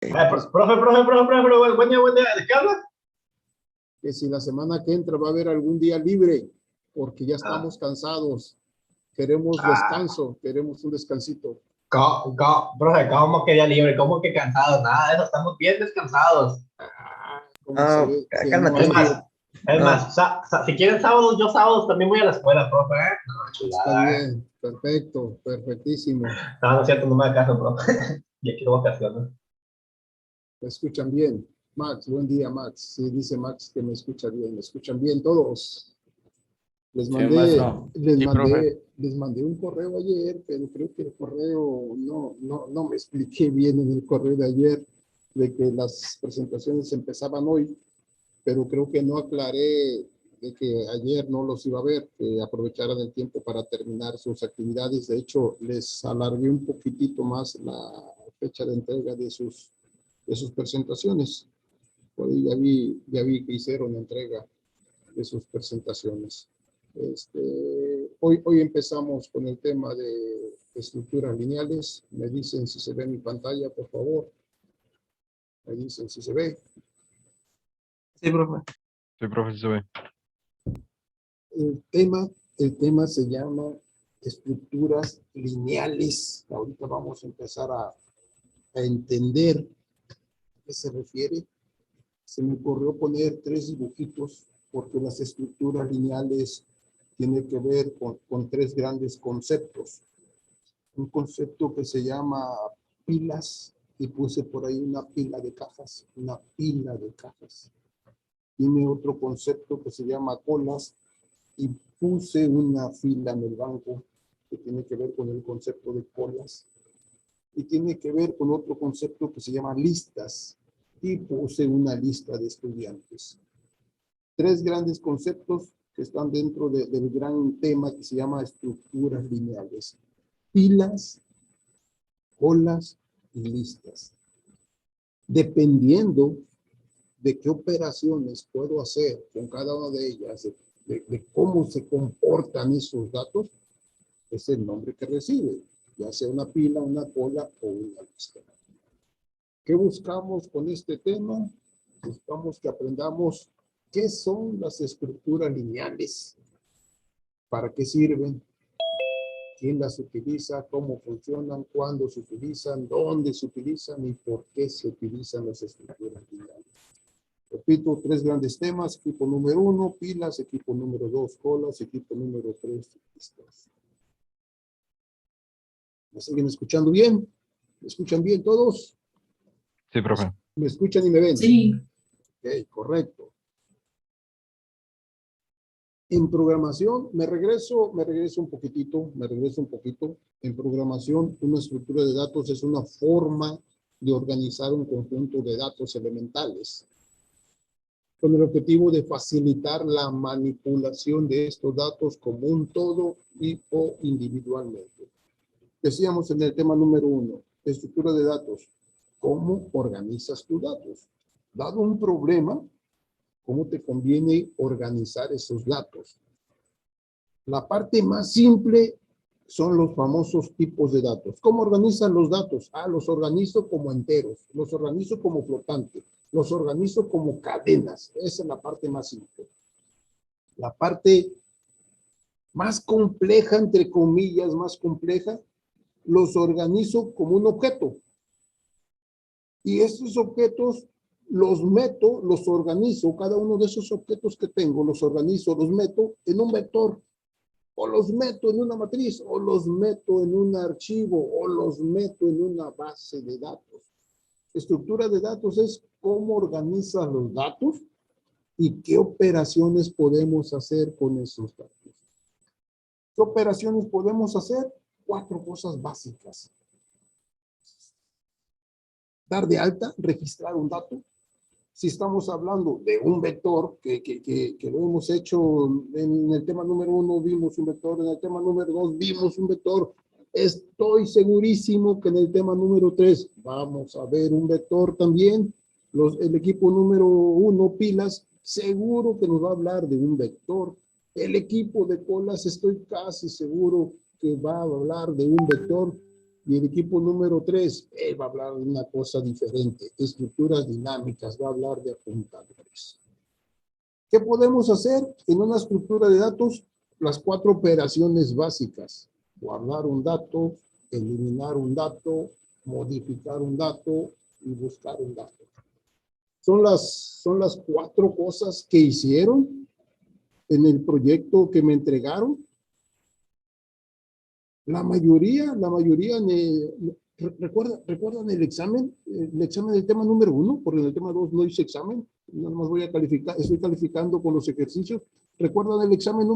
Profe, buen día, ¿de qué habla? Que si la semana que entra va a haber algún día libre, porque ya estamos cansados, queremos descanso, queremos un descansito. Profe, ¿cómo que día libre? ¿Cómo que cansados? Nada de eso, estamos bien descansados. Como se ve que no Es has más, ido. si quieren sábados, yo sábados también voy a la escuela, profe, ¿eh? No, Está chulada, ¿eh? bien, perfecto, perfectísimo. No, no es cierto, no me da caso, profe. Ya quiero vacaciones. ¿Me escuchan bien? Max, buen día, Max. Sí, dice Max que me escucha bien. ¿Me escuchan bien todos? Les Sí, mandé, maestro. Sí, profe. les mandé un correo ayer, pero creo que el correo no me expliqué bien en el correo de ayer de que las presentaciones empezaban hoy, pero creo que no aclaré de que ayer no los iba a ver, que aprovecharan el tiempo para terminar sus actividades. De hecho, les alargué un poquitito más la fecha de entrega de sus presentaciones. Por ahí ya vi que hicieron entrega de sus presentaciones. Hoy empezamos con el tema de estructuras lineales. Me dicen si se ve mi pantalla, por favor. Me dicen si se ve. Sí, profe. Sí, profe, sí se ve. El tema, el tema se llama estructuras lineales. Ahorita vamos a empezar a entender a qué se refiere. Se me ocurrió poner 3 dibujitos porque las estructuras lineales tienen que ver con 3 grandes conceptos. Un concepto que se llama pilas, y puse por ahí una pila de cajas, una pila de cajas. Tiene otro concepto que se llama colas, y puse una fila en el banco que tiene que ver con el concepto de colas, y tiene que ver con otro concepto que se llama listas, y puse una lista de estudiantes. 3 grandes conceptos que están dentro del gran tema que se llama estructuras lineales. Pilas, colas y listas. Dependiendo de qué operaciones puedo hacer con cada una de ellas, de cómo se comportan esos datos, es el nombre que recibe, ya sea una pila, una cola o una lista. ¿Qué buscamos con este tema? Buscamos que aprendamos qué son las estructuras lineales, para qué sirven, quién las utiliza, cómo funcionan, cuándo se utilizan, dónde se utilizan y por qué se utilizan las estructuras lineales. Repito, 3 grandes temas: equipo número 1, pilas; equipo número 2, colas; equipo número 3, listas. ¿Me siguen escuchando bien? ¿Me escuchan bien todos? Sí, profe. ¿Me escuchan y me ven? Sí. Ok, correcto. En programación, me regreso un poquito. En programación, una estructura de datos es una forma de organizar un conjunto de datos elementales, con el objetivo de facilitar la manipulación de estos datos como un todo y o individualmente. Decíamos en el tema número 1, estructura de datos. ¿Cómo organizas tus datos? Dado un problema, ¿cómo te conviene organizar esos datos? La parte más simple son los famosos tipos de datos. ¿Cómo organizan los datos? Los organizo como enteros, los organizo como flotantes, los organizo como cadenas. Esa es la parte más simple. La parte más compleja, entre comillas, más compleja, los organizo como un objeto. Y estos objetos los meto, los organizo, cada uno de esos objetos que tengo, los organizo, los meto en un vector, o los meto en una matriz, o los meto en un archivo, o los meto en una base de datos. Estructura de datos es cómo organizas los datos y qué operaciones podemos hacer con esos datos. ¿Qué operaciones podemos hacer? 4 cosas básicas. Dar de alta, registrar un dato. Si estamos hablando de un vector, que lo hemos hecho en el tema número 1, vimos un vector; en el tema número 2, vimos un vector. Estoy segurísimo que en el tema número 3 vamos a ver un vector también. El equipo número 1, pilas, seguro que nos va a hablar de un vector. El equipo de colas, estoy casi seguro que va a hablar de un vector. Y el equipo número 3, él va a hablar de una cosa diferente, estructuras dinámicas, va a hablar de apuntadores. ¿Qué podemos hacer en una estructura de datos? Las 4 operaciones básicas. Guardar un dato, eliminar un dato, modificar un dato y buscar un dato. Son las 4 cosas que hicieron en el proyecto que me entregaron. La mayoría, ¿recuerdan el examen del tema número 1? Porque en el tema 2 no hice examen, nada más voy a calificar, estoy calificando con los ejercicios. ¿Recuerdan el examen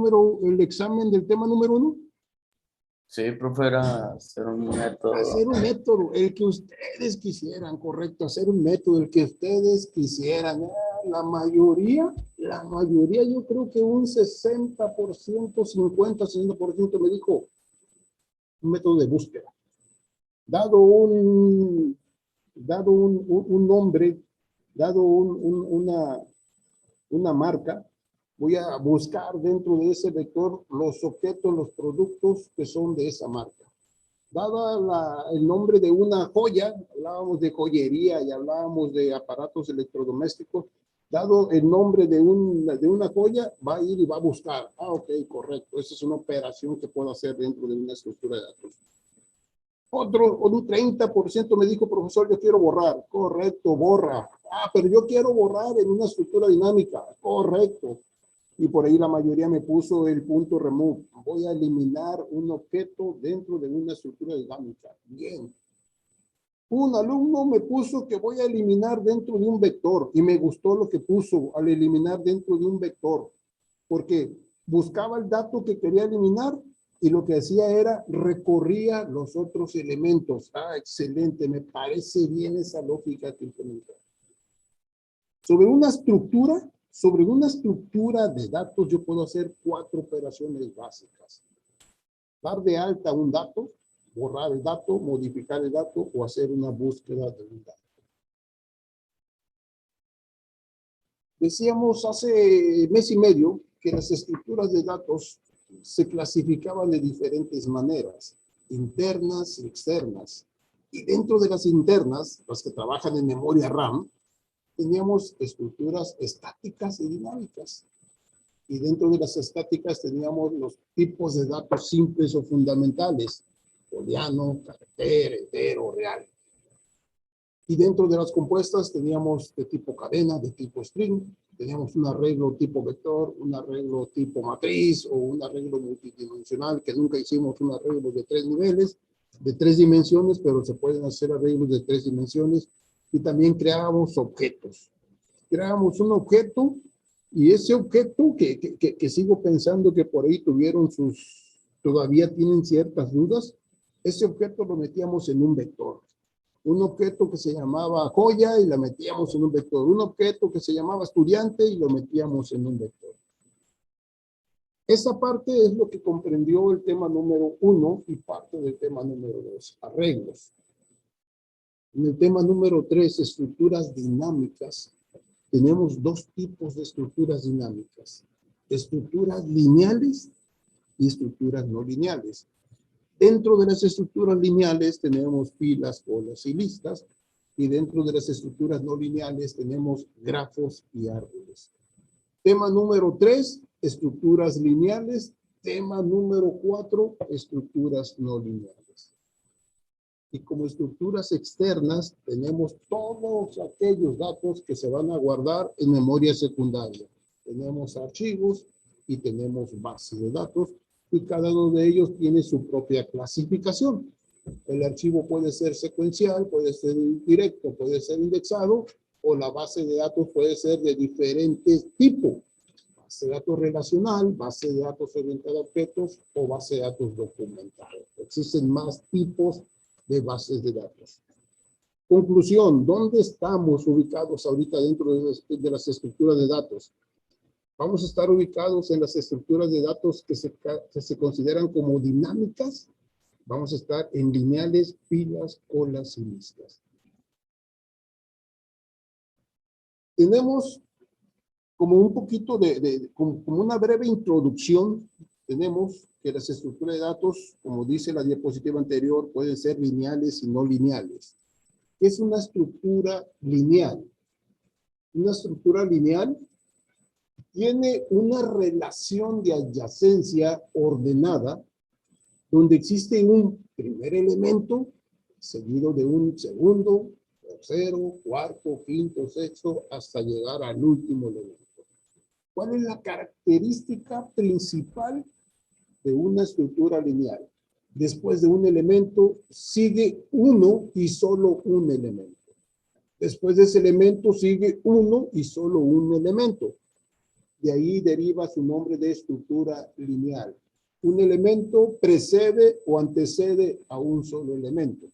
del tema número 1? Sí, profe, era hacer un método. Hacer un método, el que ustedes quisieran, correcto, hacer un método, el que ustedes quisieran. La mayoría, yo creo que un 60%, 50, 60% me dijo un método de búsqueda. Dado un nombre, dado una marca, voy a buscar dentro de ese vector los objetos, los productos que son de esa marca. Dada el nombre de una joya, hablábamos de joyería y hablábamos de aparatos electrodomésticos, dado el nombre de una joya, va a ir y va a buscar. Ok, correcto. Esa es una operación que puedo hacer dentro de una estructura de datos. Un 30% me dijo, profesor, yo quiero borrar. Correcto, borra. Pero yo quiero borrar en una estructura dinámica. Correcto. Y por ahí la mayoría me puso el punto remove. Voy a eliminar un objeto dentro de una estructura dinámica. Bien. Un alumno me puso que voy a eliminar dentro de un vector. Y me gustó lo que puso al eliminar dentro de un vector. Porque buscaba el dato que quería eliminar y lo que hacía era recorría los otros elementos. Excelente. Me parece bien esa lógica que implementó. Sobre una estructura de datos, yo puedo hacer 4 operaciones básicas. Dar de alta un dato, borrar el dato, modificar el dato o hacer una búsqueda de un dato. Decíamos hace mes y medio que las estructuras de datos se clasificaban de diferentes maneras, internas y externas. Y dentro de las internas, las que trabajan en memoria RAM, teníamos estructuras estáticas y dinámicas. Y dentro de las estáticas teníamos los tipos de datos simples o fundamentales, booleano, carácter, entero, real. Y dentro de las compuestas teníamos de tipo cadena, de tipo string, teníamos un arreglo tipo vector, un arreglo tipo matriz o un arreglo multidimensional, que nunca hicimos un arreglo de 3 niveles, de 3 dimensiones, pero se pueden hacer arreglos de 3 dimensiones. Y también creábamos objetos. Creábamos un objeto y ese objeto que sigo pensando que por ahí todavía tienen ciertas dudas, ese objeto lo metíamos en un vector. Un objeto que se llamaba joya y la metíamos en un vector. Un objeto que se llamaba estudiante y lo metíamos en un vector. Esa parte es lo que comprendió el tema número 1 y parte del tema número 2, arreglos. En el tema número 3, estructuras dinámicas, tenemos 2 tipos de estructuras dinámicas. Estructuras lineales y estructuras no lineales. Dentro de las estructuras lineales tenemos filas, colas y listas. Y dentro de las estructuras no lineales tenemos grafos y árboles. Tema número 3, estructuras lineales. Tema número 4, estructuras no lineales. Y como estructuras externas tenemos todos aquellos datos que se van a guardar en memoria secundaria. Tenemos archivos y tenemos bases de datos y cada uno de ellos tiene su propia clasificación. El archivo puede ser secuencial, puede ser directo, puede ser indexado o la base de datos puede ser de diferentes tipos. Base de datos relacional, base de datos orientada a objetos o base de datos documental. Existen más tipos de bases de datos. Conclusión, ¿dónde estamos ubicados ahorita dentro de las estructuras de datos? Vamos a estar ubicados en las estructuras de datos que se consideran como dinámicas. Vamos a estar en lineales, filas, colas y listas. Tenemos como un poquito como una breve introducción tenemos que las estructuras de datos, como dice la diapositiva anterior, pueden ser lineales y no lineales. ¿Qué es una estructura lineal? Una estructura lineal tiene una relación de adyacencia ordenada donde existe un primer elemento seguido de un segundo, tercero, cuarto, quinto, sexto, hasta llegar al último elemento. ¿Cuál es la característica principal de una estructura lineal? Después de un elemento sigue uno y solo un elemento. Después de ese elemento sigue uno y solo un elemento. De ahí deriva su nombre de estructura lineal. Un elemento precede o antecede a un solo elemento.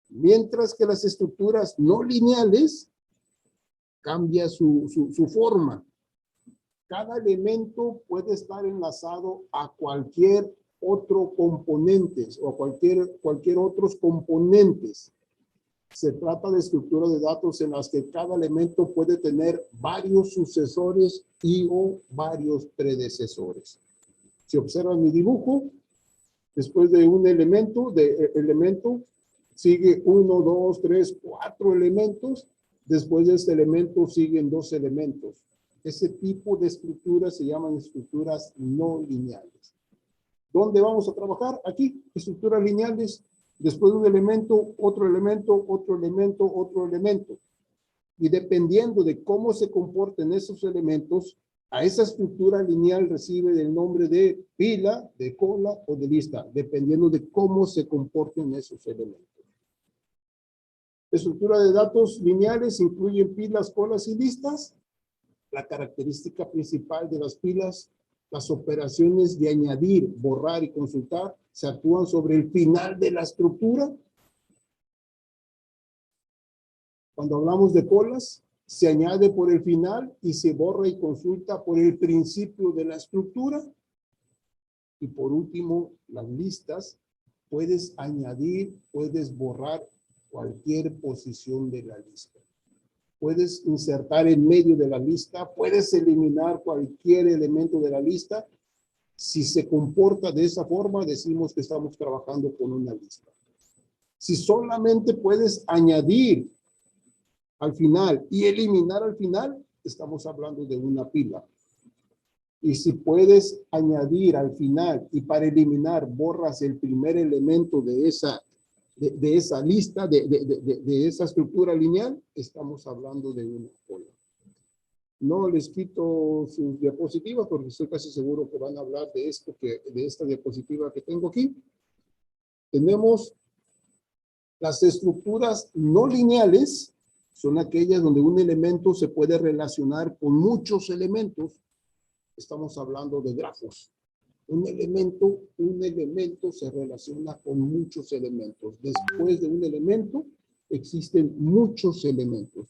Mientras que las estructuras no lineales cambia su forma. Cada elemento puede estar enlazado a cualquier otro componente o a cualquier otros componentes. Se trata de estructuras de datos en las que cada elemento puede tener varios sucesores y o varios predecesores. Si observan mi dibujo, después de un elemento, sigue 1, 2, 3, 4 elementos. Después de este elemento siguen 2 elementos. Ese tipo de estructuras se llaman estructuras no lineales. ¿Dónde vamos a trabajar? Aquí, estructuras lineales. Después de un elemento, otro elemento, otro elemento, otro elemento. Y dependiendo de cómo se comporten esos elementos, a esa estructura lineal recibe el nombre de pila, de cola o de lista, dependiendo de cómo se comporten esos elementos. Estructura de datos lineales incluyen pilas, colas y listas. La característica principal de las pilas, las operaciones de añadir, borrar y consultar se actúan sobre el final de la estructura. Cuando hablamos de colas, se añade por el final y se borra y consulta por el principio de la estructura. Y por último, las listas, puedes añadir, puedes borrar cualquier posición de la lista. Puedes insertar en medio de la lista, puedes eliminar cualquier elemento de la lista. Si se comporta de esa forma, decimos que estamos trabajando con una lista. Si solamente puedes añadir al final y eliminar al final, estamos hablando de una pila. Y si puedes añadir al final y para eliminar borras el primer elemento de esa lista, de esa estructura lineal, estamos hablando de una cola. No les quito sus diapositivas porque estoy casi seguro que van a hablar de esta diapositiva que tengo aquí. Tenemos las estructuras no lineales, son aquellas donde un elemento se puede relacionar con muchos elementos. Estamos hablando de grafos. Un elemento se relaciona con muchos elementos. Después de un elemento existen muchos elementos.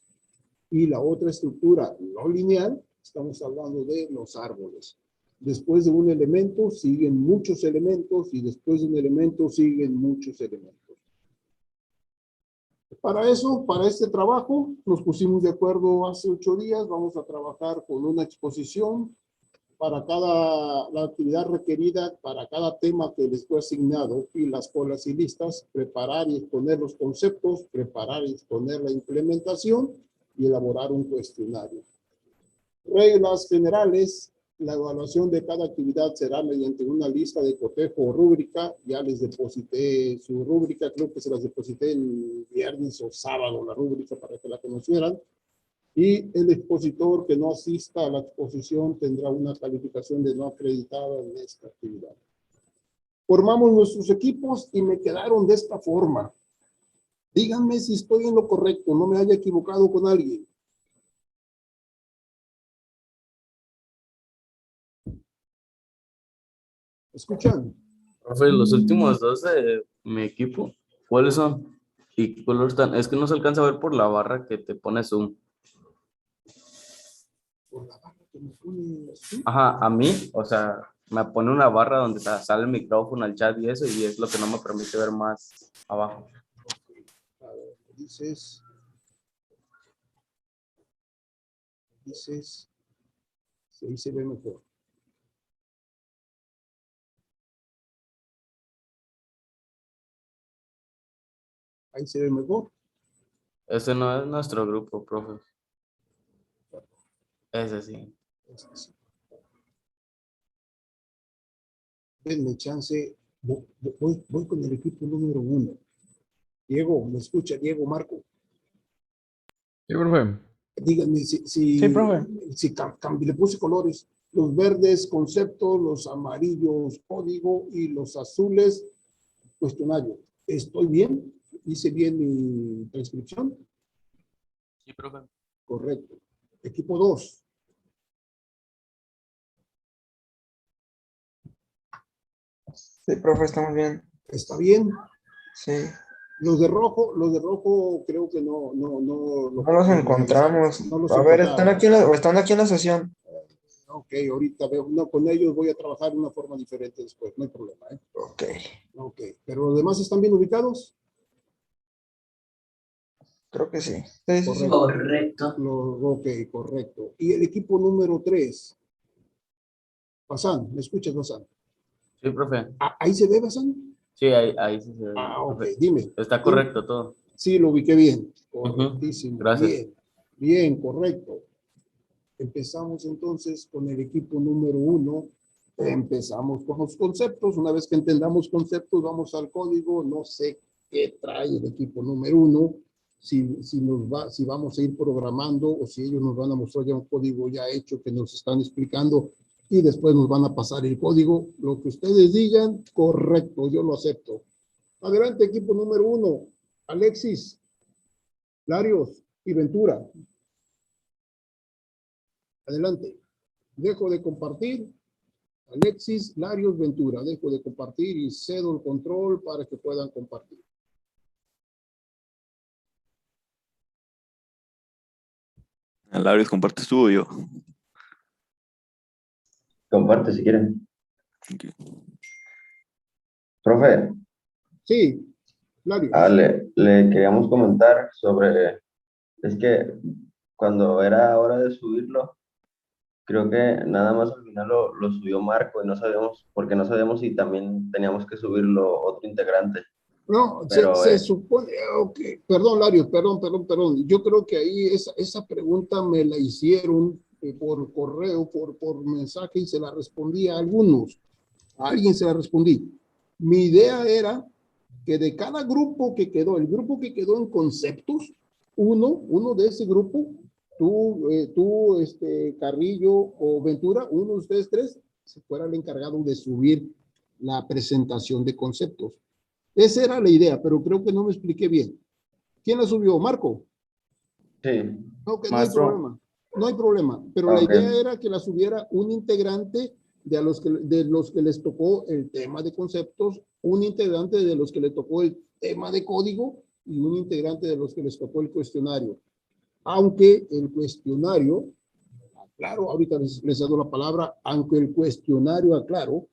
Y la otra estructura no lineal, estamos hablando de los árboles. Después de un elemento siguen muchos elementos y después de un elemento siguen muchos elementos. Para eso, para este trabajo, nos pusimos de acuerdo hace 8 días. Vamos a trabajar con una exposición para la actividad requerida, para cada tema que les fue asignado, y las colas y listas, preparar y exponer los conceptos, preparar y exponer la implementación y elaborar un cuestionario. Reglas generales. La evaluación de cada actividad será mediante una lista de cotejo o rúbrica. Ya les deposité su rúbrica, creo que se las deposité el viernes o sábado, la rúbrica, para que la conocieran. Y el expositor que no asista a la exposición tendrá una calificación de no acreditada en esta actividad. Formamos nuestros equipos y me quedaron de esta forma. Díganme si estoy en lo correcto, no me haya equivocado con alguien. ¿Escuchan? Profe, los últimos dos de mi equipo, ¿cuáles son? ¿Y qué color están? Es que no se alcanza a ver por la barra que te pone zoom. Por la barra que me pone así. Ajá, a mí, o sea, me pone una barra donde sale el micrófono, el chat y eso, y es lo que no me permite ver más abajo. A ver, dices, si ahí se ve mejor. Ahí se ve mejor. Ese no es nuestro grupo, profe. Ese sí. Denme chance. Voy con el equipo número 1. Diego, ¿me escucha? Diego, Marco. Sí, profe. Díganme Sí, profe. le puse colores. Los verdes, concepto, los amarillos, código, y los azules, cuestionario. ¿Estoy bien? ¿Hice bien mi transcripción? Sí, profe. Correcto. Equipo 2. Sí, profe, estamos bien. ¿Está bien? Sí. Los de rojo creo que no No los encontramos. No los A ver, ¿están encontramos. aquí están aquí en la sesión? Ok, ahorita veo. No, con ellos voy a trabajar de una forma diferente después. No hay problema, ¿eh? Ok. Ok. ¿Pero los demás están bien ubicados? Creo que sí. Sí, sí, sí. Correcto. Ok, correcto. Y el equipo número 3. Basan, ¿me escuchas, Basan? Sí, profe. ¿Ahí se ve, Basan? Sí, ahí sí se ve, Ok, profe. dime. Está correcto todo. Sí, lo ubiqué bien. Ujú. Correctísimo. Gracias. Bien, correcto. Empezamos entonces con el equipo número 1. Empezamos con los conceptos. Una vez que entendamos conceptos, vamos al código. No sé qué trae el equipo número 1. Si vamos a ir programando o si ellos nos van a mostrar ya un código ya hecho que nos están explicando y después nos van a pasar el código. Lo que ustedes digan, correcto, yo lo acepto. Adelante, equipo número 1. Alexis, Larios y Ventura. Adelante. Dejo de compartir. Alexis, Larios, Ventura. Dejo de compartir y cedo el control para que puedan compartir. Labrios, ¿compartes tú o yo? Comparte si quieren. Ok. Profe, Sí, Larios. le queríamos comentar sobre, es que cuando era hora de subirlo, creo que nada más al final lo subió Marco y no sabíamos, porque no sabíamos si también teníamos que subirlo otro integrante. No, Pero se supone, ok, perdón, Larios, perdón. Yo creo que ahí esa pregunta me la hicieron por correo, por mensaje y se la respondí a algunos. A alguien se la respondí. Mi idea era que de cada grupo que quedó, el grupo que quedó en conceptos, uno de ese grupo, tú, Carrillo o Ventura, uno de ustedes tres, se fuera el encargado de subir la presentación de conceptos. Esa era la idea, pero creo que no me expliqué bien. ¿Quién la subió? ¿Marco? sí, Ok, no hay Maestro. problema. No hay problema, pero la Ok. idea era que la subiera un integrante de los que les tocó el tema de conceptos, un integrante de los que le tocó el tema de código y un integrante de los que les tocó el cuestionario. Aunque el cuestionario, claro, ahorita les dado la palabra, aunque el cuestionario, aclaro,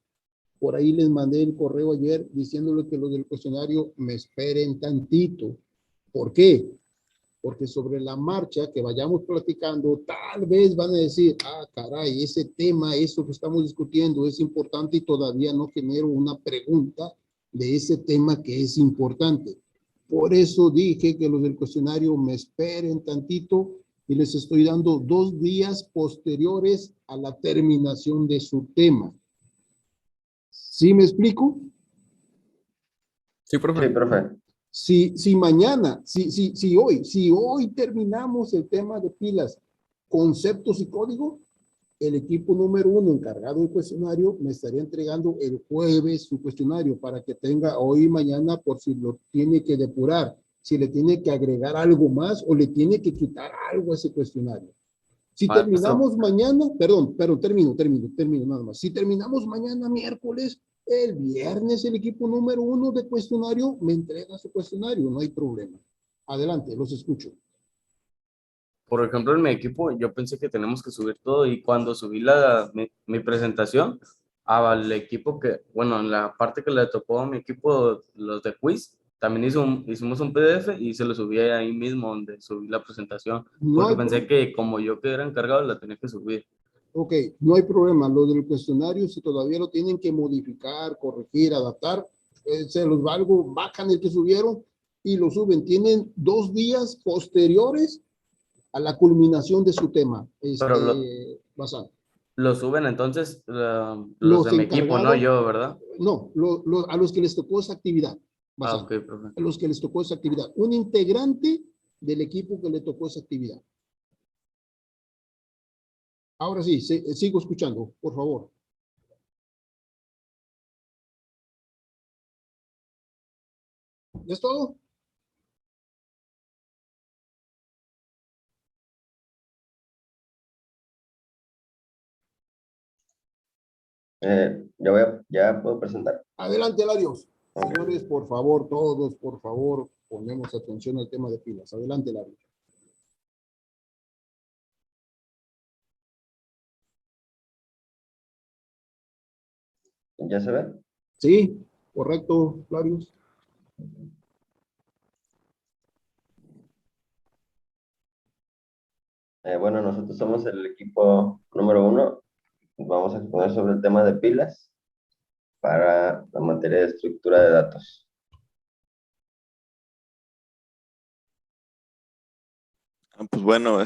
por ahí les mandé el correo ayer diciéndole que los del cuestionario me esperen tantito. ¿Por qué? Porque sobre la marcha que vayamos platicando, tal vez van a decir, caray, ese tema, eso que estamos discutiendo es importante y todavía no genero una pregunta de ese tema que es importante. Por eso dije que los del cuestionario me esperen tantito y les estoy dando 2 días posteriores a la terminación de su tema. ¿Sí me explico? Sí, sí, profe. profe. Si mañana, si hoy terminamos el tema de pilas, conceptos y código, el equipo número 1 encargado del cuestionario me estaría entregando el jueves su cuestionario para que tenga hoy y mañana por si lo tiene que depurar, si le tiene que agregar algo más o le tiene que quitar algo a ese cuestionario. Si Maestro. terminamos mañana, pero termino nada más. Si terminamos mañana miércoles, el viernes el equipo número 1 de cuestionario me entrega su cuestionario, no hay problema. Adelante, los escucho. Por ejemplo, en mi equipo, yo pensé que tenemos que subir todo y cuando subí mi presentación al equipo bueno, en la parte que le tocó a mi equipo, los de quiz, también hicimos un PDF y se lo subí ahí mismo donde subí la presentación, No porque hay, pensé que como yo que era encargado, la tenía que subir. ok, no hay problema. Lo del cuestionario, si todavía lo tienen que modificar, corregir, adaptar, se los valgo, bajan el que subieron y lo suben. Tienen 2 días posteriores a la culminación de su tema. Pero Basal. lo suben entonces los de Los mi equipo, no encargados, yo, ¿verdad? no, a los que les tocó esa actividad. Ah, Basal. ok, profe. A los que les tocó esa actividad. Un integrante del equipo que le tocó esa actividad. Ahora sí, sigo escuchando, por favor. ¿Ya es todo? Ya puedo presentar. Adelante, Larios. Ok. Señores, por favor, todos, por favor, ponemos atención al tema de pilas. Adelante, Larios. ¿Ya se ve? Sí, correcto, Larios. Bueno, nosotros somos el equipo número 1. Vamos a exponer sobre el tema de pilas para la materia de estructura de datos. Pues bueno,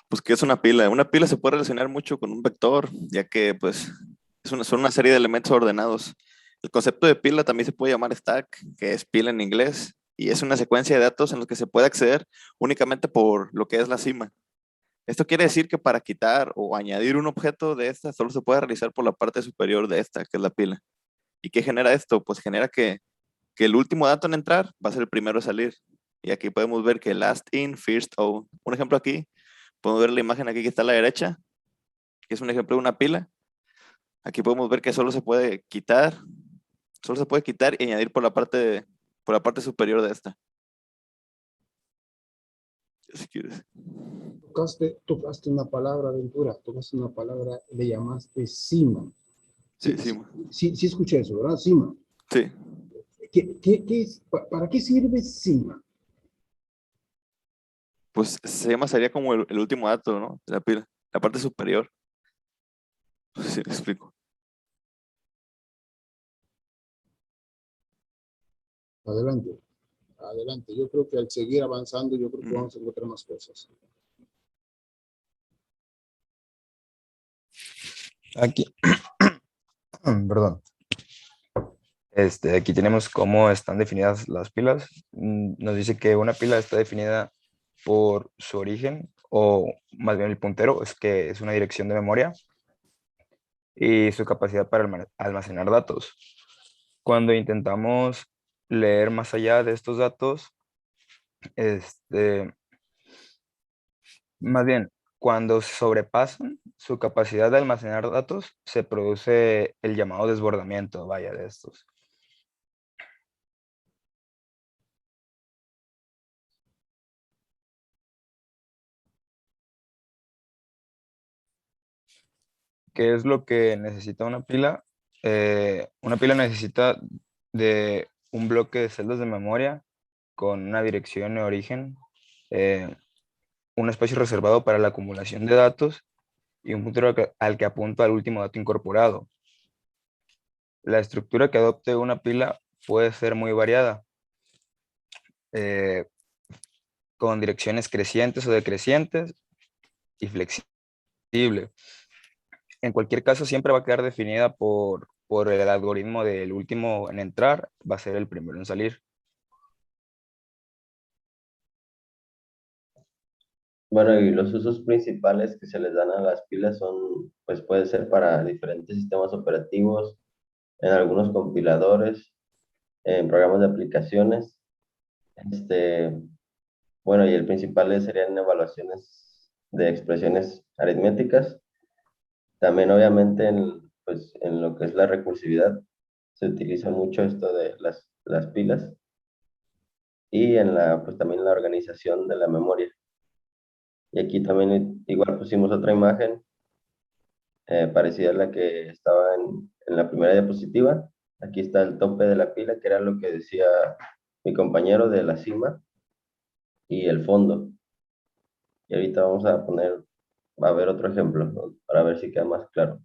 pues ¿qué es una pila? Una pila se puede relacionar mucho con un vector, ya que pues son una serie de elementos ordenados. El concepto de pila también se puede llamar stack, que es pila en inglés, y es una secuencia de datos en los que se puede acceder únicamente por lo que es la cima. Esto quiere decir que para quitar o añadir un objeto de esta solo se puede realizar por la parte superior de esta, que es la pila. ¿Y qué genera esto? Pues genera que el último dato en entrar va a ser el primero a salir. Y aquí podemos ver que last in, first out. Un ejemplo aquí, podemos ver la imagen aquí que está a la derecha, que es un ejemplo de una pila. Aquí podemos ver que solo se puede quitar y añadir por la parte superior de esta. Si quieres. Tocaste una palabra, Ventura, tocaste una palabra, le llamaste cima. Sí, cima. Sí escuché eso, ¿verdad? Cima. Sí. ¿Para qué sirve cima? Pues sería como el último dato, ¿no? De la pila, la parte superior. Sí, me explico. Adelante, adelante. Yo creo que al seguir avanzando, yo creo que vamos a encontrar más cosas. Aquí, perdón. Aquí tenemos cómo están definidas las pilas. Nos dice que una pila está definida por su origen, o más bien el puntero, es que es una dirección de memoria, y su capacidad para almacenar datos. Cuando intentamos leer más allá de estos datos, más bien, cuando sobrepasan su capacidad de almacenar datos, se produce el llamado desbordamiento, vaya, de estos. ¿Qué es lo que necesita una pila? Una pila necesita de un bloque de celdas de memoria con una dirección de origen, un espacio reservado para la acumulación de datos y un puntero al que apunta al último dato incorporado. La estructura que adopte una pila puede ser muy variada, con direcciones crecientes o decrecientes y flexible. En cualquier caso, siempre va a quedar definida por el algoritmo del último en entrar, va a ser el primero en salir. Bueno, y los usos principales que se les dan a las pilas son, pues puede ser para diferentes sistemas operativos, en algunos compiladores, en programas de aplicaciones. Este, bueno, y el principal serían evaluaciones de expresiones aritméticas. También obviamente pues, en lo que es la recursividad se utiliza mucho esto de las pilas y pues también en la organización de la memoria. Y aquí también igual pusimos otra imagen parecida a la que estaba en la primera diapositiva. Aquí está el tope de la pila, que era lo que decía mi compañero de la cima, y el fondo. Y ahorita vamos a ver otro ejemplo, ¿no? Para ver si queda más claro.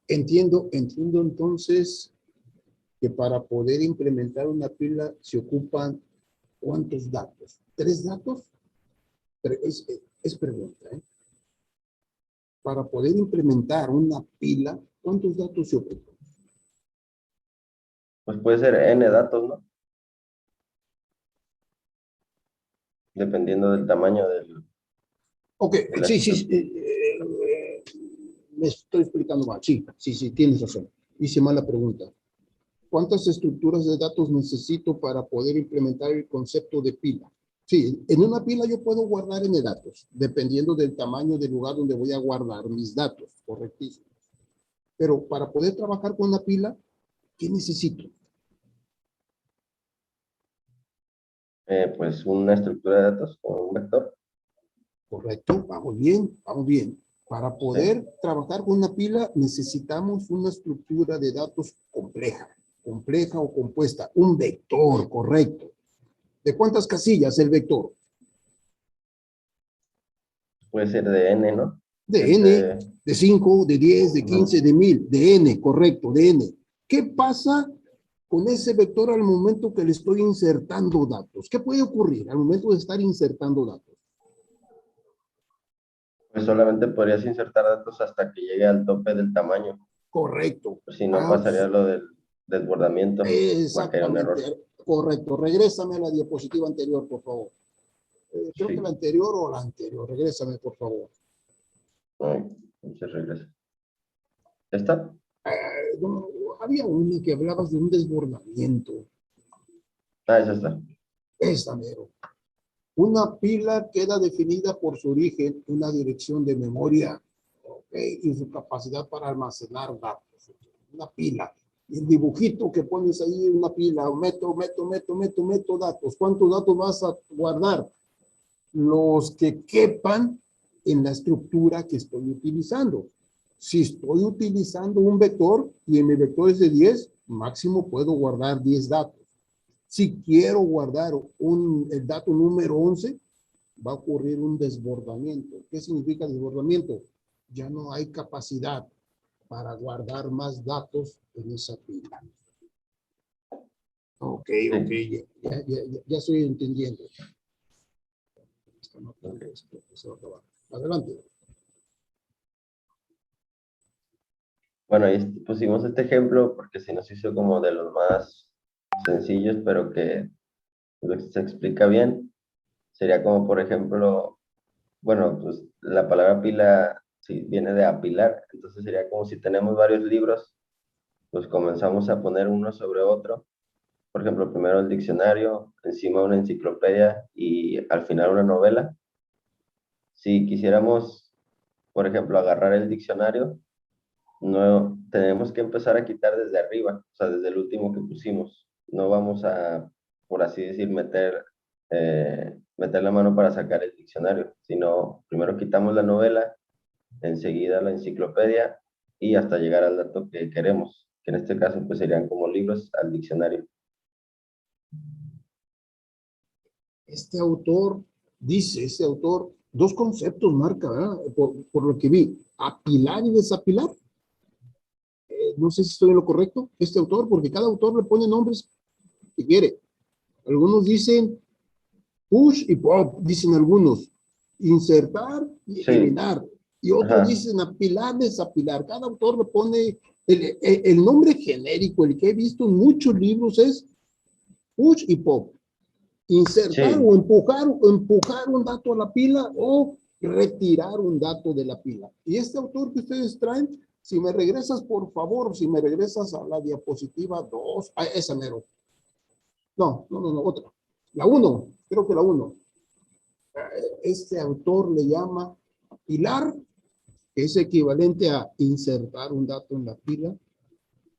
Entiendo entonces que para poder implementar una pila se ocupan ¿cuántos datos? ¿3 datos? Pero es pregunta, ¿eh? Para poder implementar una pila, ¿cuántos datos se ocupan? Pues puede ser N datos, ¿no? Dependiendo del tamaño del... Ok, de la sí, estructura. me estoy explicando mal. Sí, tienes razón. Hice mal la pregunta. ¿Cuántas estructuras de datos necesito para poder implementar el concepto de pila? Sí, en una pila yo puedo guardar N datos, dependiendo del tamaño del lugar donde voy a guardar mis datos, correctísimo. Pero para poder trabajar con una pila, ¿qué necesito? Pues una estructura de datos con un vector. Correcto, vamos bien, vamos bien. Para poder trabajar con una pila necesitamos una estructura de datos compleja o compuesta, un vector, correcto. ¿De cuántas casillas el vector? Puede ser de N, ¿no? De N, de 5, de 10, de 15, de 1000, de N, correcto, de N. ¿Qué pasa con ese vector al momento que le estoy insertando datos? ¿Qué puede ocurrir al momento de estar insertando datos? Pues solamente podrías insertar datos hasta que llegue al tope del tamaño. Correcto. Si no, pasaría lo del desbordamiento. Marcaría un error. Exactamente, correcto. Regrésame a la diapositiva anterior, por favor. Creo que la anterior o la anterior. Regrésame, por favor. Ay, entonces regresa. ¿Esta? No, había una que hablabas de un desbordamiento. Ah, esa está. Esta, mero. Una pila queda definida por su origen, una dirección de memoria, ¿okay? Y su capacidad para almacenar datos. Una pila. Y el dibujito que pones ahí, una pila, meto datos. ¿Cuántos datos vas a guardar? Los que quepan en la estructura que estoy utilizando. Si estoy utilizando un vector y en mi vector es de 10, máximo puedo guardar 10 datos. Si quiero guardar el dato número 11, va a ocurrir un desbordamiento. ¿Qué significa desbordamiento? Ya no hay capacidad para guardar más datos en esa pila. Ok, ya estoy entendiendo. Adelante. Bueno, ahí pusimos este ejemplo porque se nos hizo como de los más sencillos, pero que se explica bien. Sería como, por ejemplo, bueno, pues la palabra pila sí, viene de apilar, entonces sería como si tenemos varios libros, pues comenzamos a poner uno sobre otro. Por ejemplo, primero el diccionario, encima una enciclopedia y al final una novela. Si quisiéramos, por ejemplo, agarrar el diccionario, no tenemos que empezar a quitar desde arriba, o sea, desde el último que pusimos. No vamos a, por así decir, meter la mano para sacar el diccionario, sino primero quitamos la novela, enseguida la enciclopedia y hasta llegar al dato que queremos, que en este caso pues serían como libros al diccionario. Este autor dos conceptos marca, ¿verdad? Por lo que vi, apilar y desapilar. No sé si estoy en lo correcto, este autor, porque cada autor le pone nombres que quiere. Algunos dicen push y pop, dicen algunos. Insertar y eliminar. Y otros dicen apilar, desapilar. Cada autor le pone el nombre genérico, el que he visto en muchos libros es push y pop. Insertar o empujar un dato a la pila o retirar un dato de la pila. Y este autor que ustedes traen, si me regresas, por favor, si me regresas a la diapositiva 2, esa mero. No, otra. La 1, creo que la 1. Este autor le llama apilar, que es equivalente a insertar un dato en la pila,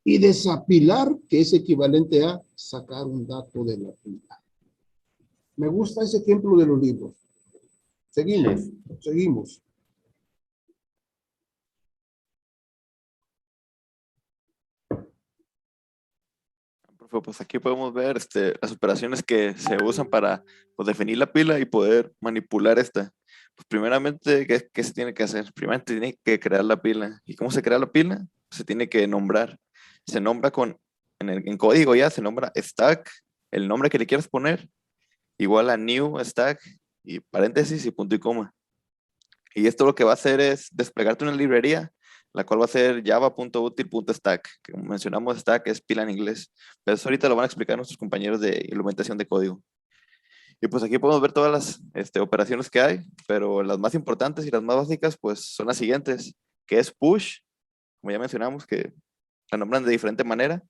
y desapilar, que es equivalente a sacar un dato de la pila. Me gusta ese ejemplo de los libros. Seguimos. Pues aquí podemos ver las operaciones que se usan para pues, definir la pila y poder manipular esta. Pues primeramente, ¿qué se tiene que hacer? Primeramente tiene que crear la pila. ¿Y cómo se crea la pila? Se tiene que nombrar. Se nombra con en código ya se nombra stack, el nombre que le quieras poner, igual a new stack y paréntesis y punto y coma. Y esto lo que va a hacer es desplegarte una librería, la cual va a ser java.util.stack, que como mencionamos, stack es pila en inglés. Pero eso ahorita lo van a explicar nuestros compañeros de implementación de código. Y pues aquí podemos ver todas las operaciones que hay, pero las más importantes y las más básicas pues son las siguientes, que es push, como ya mencionamos, que la nombran de diferente manera.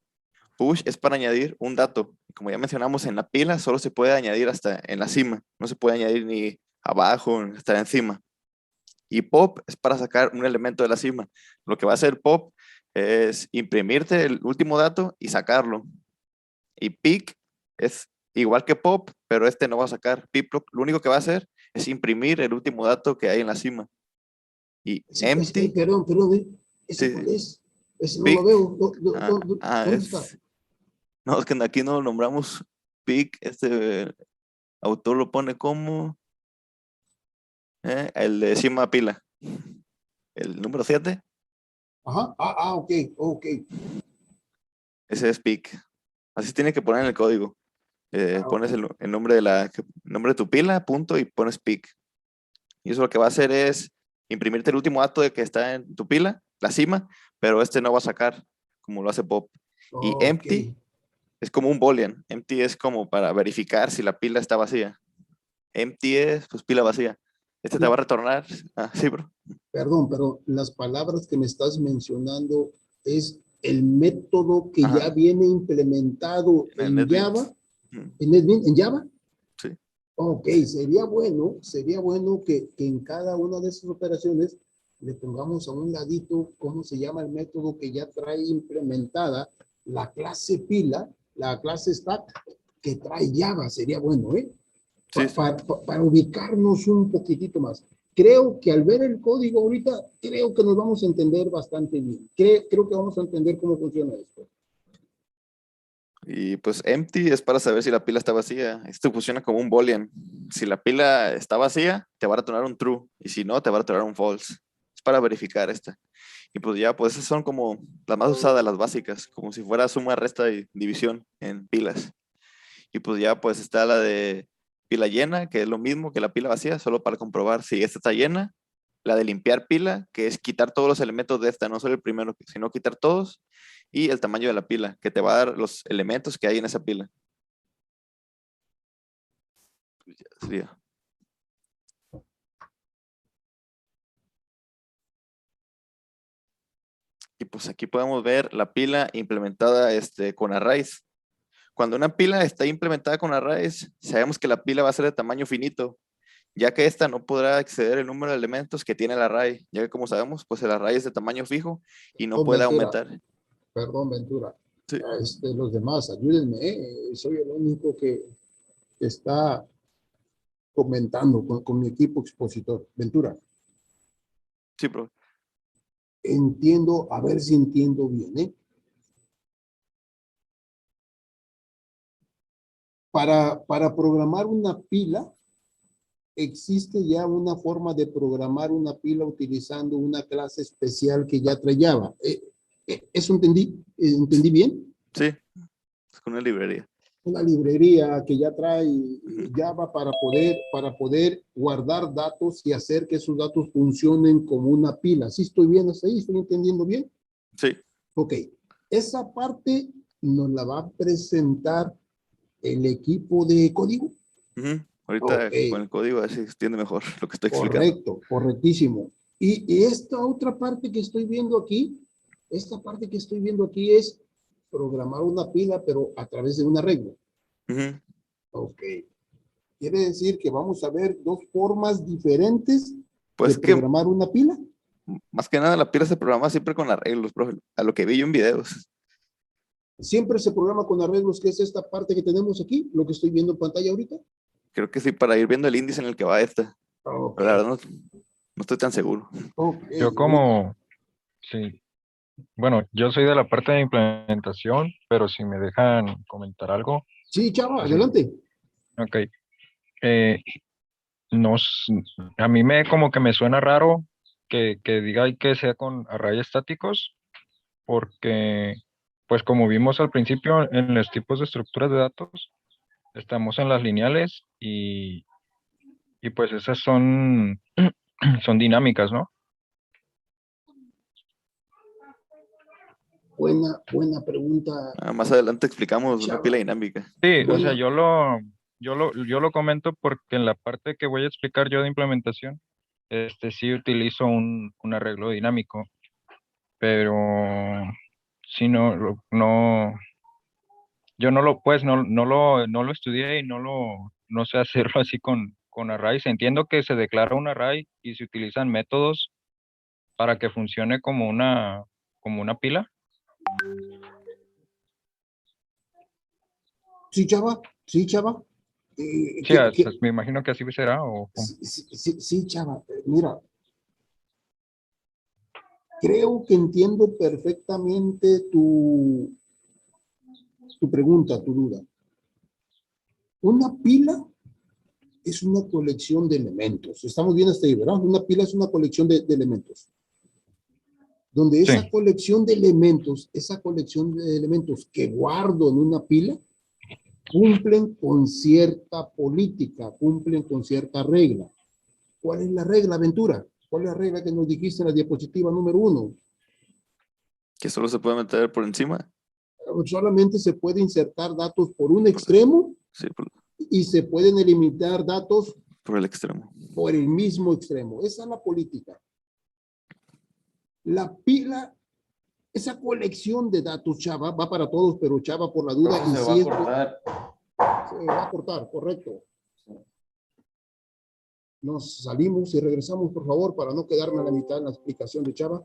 Push es para añadir un dato. Como ya mencionamos, en la pila solo se puede añadir hasta en la cima, no se puede añadir ni abajo, hasta encima. Y pop es para sacar un elemento de la cima. Lo que va a hacer pop es imprimirte el último dato y sacarlo. Y pick es igual que pop, pero este no va a sacar. Pip lo único que va a hacer es imprimir el último dato que hay en la cima. Y empty. Perdón, ¿ese Sí, cuál es? Ese no pick. lo veo. ¿Dónde está? No, es que aquí no lo nombramos pick. Este autor lo pone como el de cima pila. El número 7. Ajá, ok. Ese es pick. Así tiene que poner en el código. Pones el nombre el nombre de tu pila, punto, y pones pick. Y eso lo que va a hacer es imprimirte el último dato de que está en tu pila, la cima, pero este no va a sacar como lo hace pop. Y empty es como un boolean. Empty es como para verificar si la pila está vacía. Empty es pues pila vacía. Este te va a retornar. Sí, bro. Perdón, pero las palabras que me estás mencionando es el método que Ajá. ya viene implementado En el en NetBeans. Java. ¿En Java? Sí. Ok, sería bueno que en cada una de esas operaciones le pongamos a un ladito cómo se llama el método que ya trae implementada la clase pila, la clase stack que trae Java. Sería bueno, ¿eh? Sí. Para ubicarnos un poquitito más. Creo que al ver el código ahorita, creo que nos vamos a entender bastante bien. Creo que vamos a entender cómo funciona esto. Y pues empty es para saber si la pila está vacía. Esto funciona como un boolean. Si la pila está vacía, te va a retornar un true. Y si no, te va a retornar un false. Es para verificar esta. Y pues ya, pues esas son como las más usadas, las básicas. Como si fuera suma, resta y división en pilas. Y pues ya, pues está la de pila llena, que es lo mismo que la pila vacía, solo para comprobar si esta está llena. La de limpiar pila, que es quitar todos los elementos de esta, no solo el primero, sino quitar todos. Y el tamaño de la pila, que te va a dar los elementos que hay en esa pila. Pues ya sería. Y pues aquí podemos ver la pila implementada con arrays. Cuando una pila está implementada con arrays, sabemos que la pila va a ser de tamaño finito, ya que esta no podrá exceder el número de elementos que tiene el array, ya que como sabemos, pues el array es de tamaño fijo y no puede aumentar. Perdón, Ventura. Sí. Los demás, ayúdenme. Soy el único que está comentando con mi equipo expositor. Ventura. Sí, bro. Entiendo, a ver si entiendo bien, ¿eh? Para programar una pila, existe ya una forma de programar una pila utilizando una clase especial que ya trae Java. ¿Eso entendí bien? Sí, es con una librería. Una librería que ya trae Java para poder guardar datos y hacer que esos datos funcionen como una pila. ¿Sí estoy bien hasta ahí? ¿Estoy entendiendo bien? Sí. Ok. Esa parte nos la va a presentar el equipo de código. Ahorita con el código así se entiende mejor lo que estoy explicando. Correcto, correctísimo. Y esta otra parte que estoy viendo aquí, es programar una pila, pero a través de un arreglo. Ok. Quiere decir que vamos a ver dos formas diferentes pues de programar una pila. Más que nada la pila se programa siempre con arreglos, profe, a lo que vi yo en videos. Siempre se programa con arreglos, que es esta parte que tenemos aquí, lo que estoy viendo en pantalla ahorita. Creo que sí, para ir viendo el índice en el que va esta. Okay. Pero la verdad no estoy tan seguro. Okay. Yo sí. Bueno, yo soy de la parte de implementación, pero si me dejan comentar algo. Sí, Chava, así. adelante. Ok. A mí como que me suena raro que diga que sea con arrayes estáticos, porque pues como vimos al principio en los tipos de estructuras de datos, estamos en las lineales y pues esas son, son dinámicas, ¿no? Buena pregunta. Más adelante explicamos una Chava. pila dinámica. Sí, o sea, Buena. yo lo comento porque en la parte que voy a explicar yo de implementación, sí utilizo un arreglo dinámico, pero si yo no lo, pues, no lo estudié y no sé hacerlo así con arrays. Entiendo que se declara un array y se utilizan métodos para que funcione como una pila. Sí, Chava. Sí, Chava. Sí, me imagino que así será. Sí, Chava. Mira, creo que entiendo perfectamente tu pregunta, tu duda. Una pila es una colección de elementos. Estamos bien hasta ahí, ¿verdad? Una pila es una colección de elementos. Donde Sí. esa colección de elementos que guardo en una pila, cumplen con cierta política, cumplen con cierta regla. ¿Cuál es la regla, Ventura? ¿Cuál es la regla que nos dijiste en la diapositiva número 1? Que solo se puede meter por encima. Solamente se puede insertar datos por un extremo, sí, y se pueden eliminar datos por el extremo. Por el mismo extremo. Esa es la política. La pila, esa colección de datos, Chava, va para todos, pero Chava, por la duda, Se va a cortar. Se va a cortar, correcto. Nos salimos y regresamos, por favor, para no quedarme a la mitad en la explicación de Chava.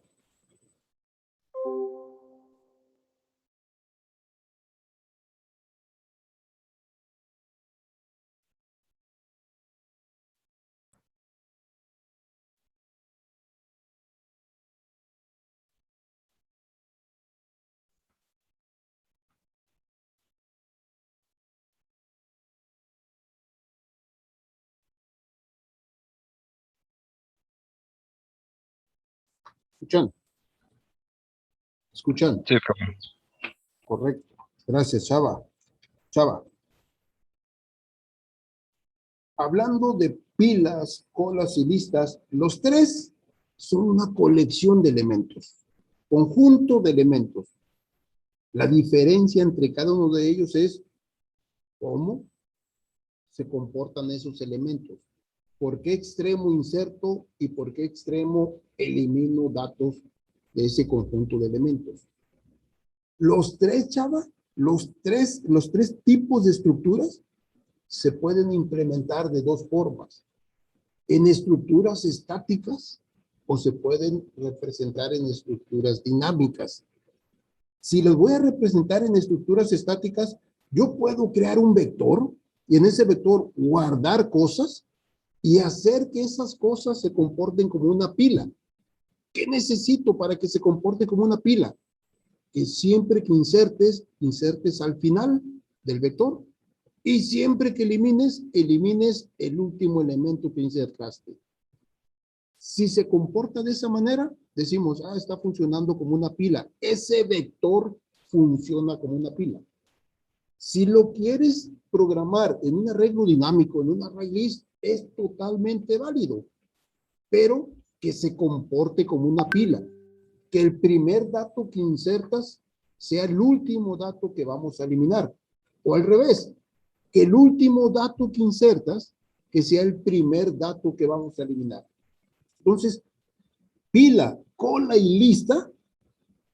¿Escuchan? ¿Escuchan? Sí, profe. Correcto. Gracias, Chava. Chava. Hablando de pilas, colas y listas, los tres son una colección de elementos, conjunto de elementos. La diferencia entre cada uno de ellos es cómo se comportan esos elementos. ¿Por qué extremo inserto y por qué extremo elimino datos de ese conjunto de elementos? Los tres, Chava, los tres tipos de estructuras se pueden implementar de dos formas. En estructuras estáticas o se pueden representar en estructuras dinámicas. Si los voy a representar en estructuras estáticas, yo puedo crear un vector y en ese vector guardar cosas y hacer que esas cosas se comporten como una pila. ¿Qué necesito para que se comporte como una pila? Que siempre que insertes al final del vector y siempre que elimines el último elemento que insertaste. Si se comporta de esa manera, decimos, está funcionando como una pila. Ese vector funciona como una pila. Si lo quieres programar en un arreglo dinámico, en una array list, es totalmente válido, pero que se comporte como una pila. Que el primer dato que insertas sea el último dato que vamos a eliminar. O al revés, que el último dato que insertas, que sea el primer dato que vamos a eliminar. Entonces, pila, cola y lista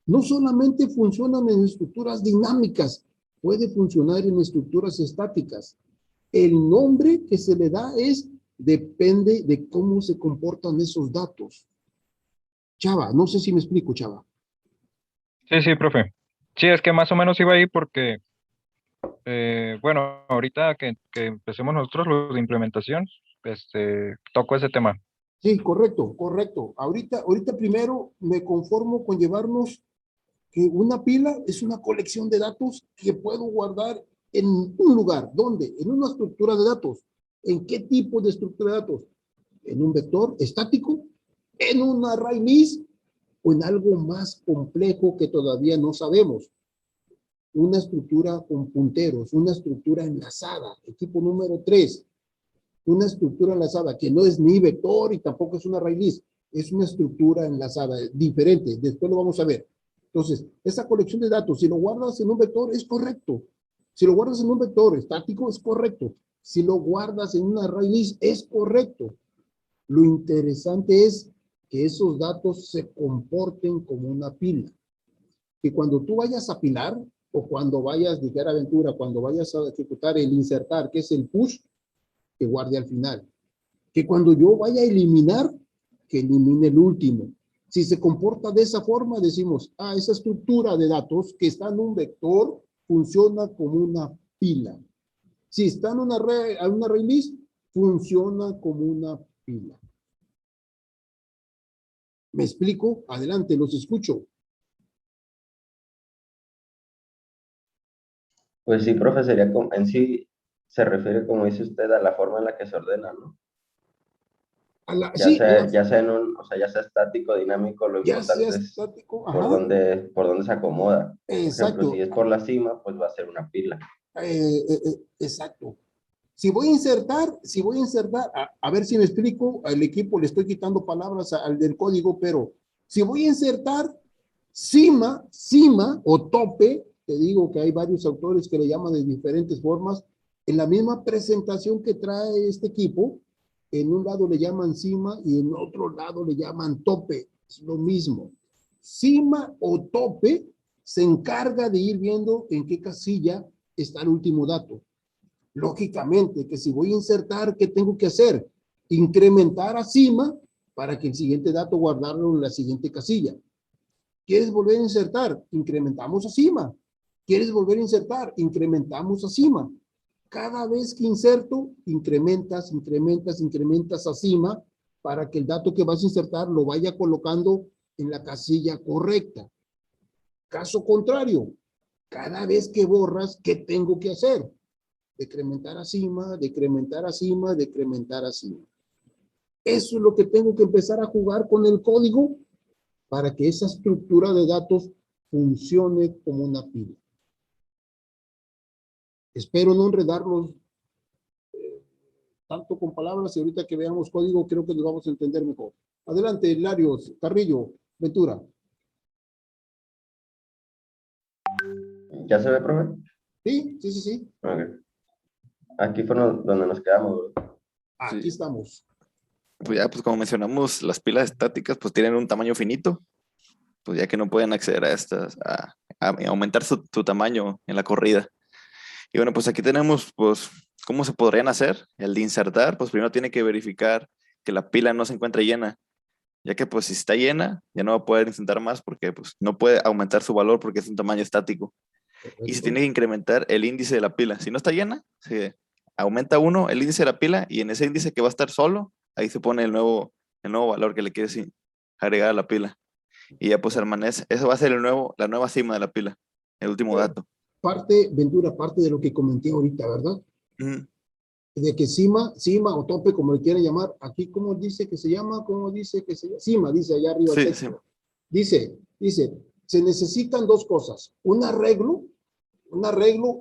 no solamente funcionan en estructuras dinámicas, puede funcionar en estructuras estáticas. El nombre que se le da depende de cómo se comportan esos datos. Chava, no sé si me explico, Chava. Sí, profe. Sí, es que más o menos iba ahí porque, bueno, ahorita que empecemos nosotros los de implementación, toco ese tema. Sí, correcto. Ahorita primero me conformo con llevarnos que una pila es una colección de datos que puedo guardar en un lugar. ¿Dónde? En una estructura de datos. ¿En qué tipo de estructura de datos? ¿En un vector estático? ¿En un array list? ¿O en algo más complejo que todavía no sabemos? una estructura con punteros, una estructura enlazada, equipo número 3, una estructura enlazada que no es ni vector y tampoco es una array list, es una estructura enlazada diferente, después lo vamos a ver. Entonces, esa colección de datos, si lo guardas en un vector, es correcto. Si lo guardas en un vector estático, es correcto. Si lo guardas en una array list, es correcto. Lo interesante es que esos datos se comporten como una pila. Que cuando tú vayas a pilar, o cuando vayas, dijera Ventura, cuando vayas a ejecutar el insertar, que es el push, que guarde al final. Que cuando yo vaya a eliminar, que elimine el último. Si se comporta de esa forma, decimos, esa estructura de datos que está en un vector funciona como una pila. Si está en una array list, funciona como una pila. ¿Me explico? Adelante, los escucho. Pues sí, profe, sería como, en sí se refiere, como dice usted, a la forma en la que se ordena, ¿no? Ya sea en un, o sea, ya sea estático, dinámico, lo ya sea importante es estático, por dónde se acomoda. Exacto. Por ejemplo, si es por la cima, pues va a ser una pila. Exacto. Si voy a insertar, a ver si me explico, al equipo le estoy quitando palabras al del código, pero si voy a insertar cima o tope, te digo que hay varios autores que le llaman de diferentes formas, en la misma presentación que trae este equipo, en un lado le llaman cima y en otro lado le llaman tope, es lo mismo. Cima o tope se encarga de ir viendo en qué casilla está el último dato. Lógicamente que si voy a insertar, ¿qué tengo que hacer? Incrementar a cima para que el siguiente dato guardarlo en la siguiente casilla. ¿Quieres volver a insertar? Incrementamos a cima. ¿Quieres volver a insertar? Incrementamos a cima. Cada vez que inserto, incrementas a cima para que el dato que vas a insertar lo vaya colocando en la casilla correcta. Caso contrario, cada vez que borras, ¿qué tengo que hacer? Decrementar a cima, decrementar a cima, decrementar a cima. Eso es lo que tengo que empezar a jugar con el código para que esa estructura de datos funcione como una pila. Espero no enredarlos tanto con palabras y ahorita que veamos código creo que lo vamos a entender mejor. Adelante, Larios, Carrillo, Ventura. ¿Ya se ve, profe? Sí. Okay. Aquí fue donde nos quedamos, ¿verdad? Aquí estamos. Pues ya, pues como mencionamos, las pilas estáticas pues tienen un tamaño finito, pues ya que no pueden acceder a estas, a aumentar su tamaño en la corrida. Y bueno, pues aquí tenemos, pues, ¿cómo se podrían hacer? El de insertar, pues primero tiene que verificar que la pila no se encuentre llena, ya que pues si está llena, ya no va a poder insertar más porque pues no puede aumentar su valor porque es un tamaño estático. Correcto. Y se tiene que incrementar el índice de la pila. Si no está llena, se aumenta uno el índice de la pila y en ese índice que va a estar solo, ahí se pone el nuevo valor que le quieres agregar a la pila. Y ya pues permanece, eso va a ser la nueva cima de la pila, el último dato. Ventura, parte de lo que comenté ahorita, ¿verdad? De que cima o tope, como le quieran llamar, aquí ¿cómo dice que se llama? Cima, dice allá arriba el texto. Dice, se necesitan dos cosas, un arreglo,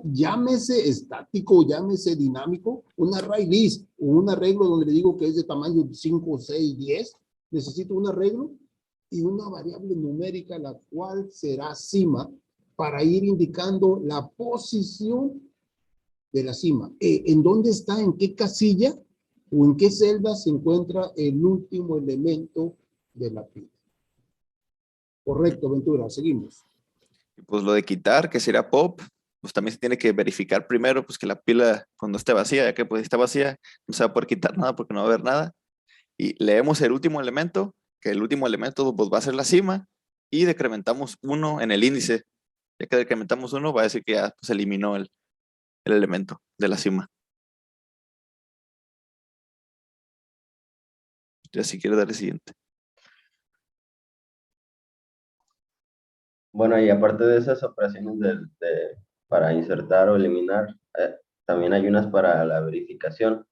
llámese estático, llámese dinámico, un array list, o un arreglo donde le digo que es de tamaño 5, 6, 10, necesito un arreglo y una variable numérica, la cual será cima, para ir indicando la posición de la cima. ¿En dónde está? ¿En qué casilla? ¿O en qué celda se encuentra el último elemento de la pila? Correcto, Ventura. Seguimos. Pues lo de quitar, que sería pop, pues también se tiene que verificar primero pues que la pila cuando esté vacía, ya que pues está vacía, no se va a poder quitar nada porque no va a haber nada. Y leemos el último elemento, que el último elemento pues va a ser la cima, y decrementamos 1 en el índice. Ya que decrementamos 1, va a decir que ya pues, eliminó el elemento de la cima. Ya si quiere dar el siguiente. Bueno, y aparte de esas operaciones para insertar o eliminar, también hay unas para la verificación,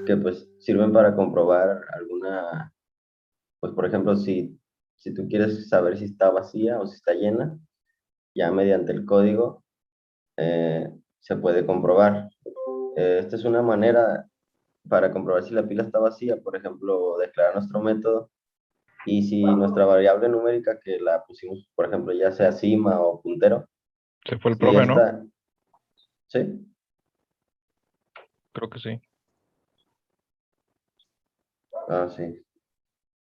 que pues sirven para comprobar alguna, pues por ejemplo, si tú quieres saber si está vacía o si está llena, ya mediante el código se puede comprobar. Esta es una manera para comprobar si la pila está vacía, por ejemplo, declarar nuestro método y si nuestra variable numérica que la pusimos, por ejemplo, ya sea cima o puntero, Se fue el si profe, ¿no? esta, ¿sí? Creo que sí. Ah, sí.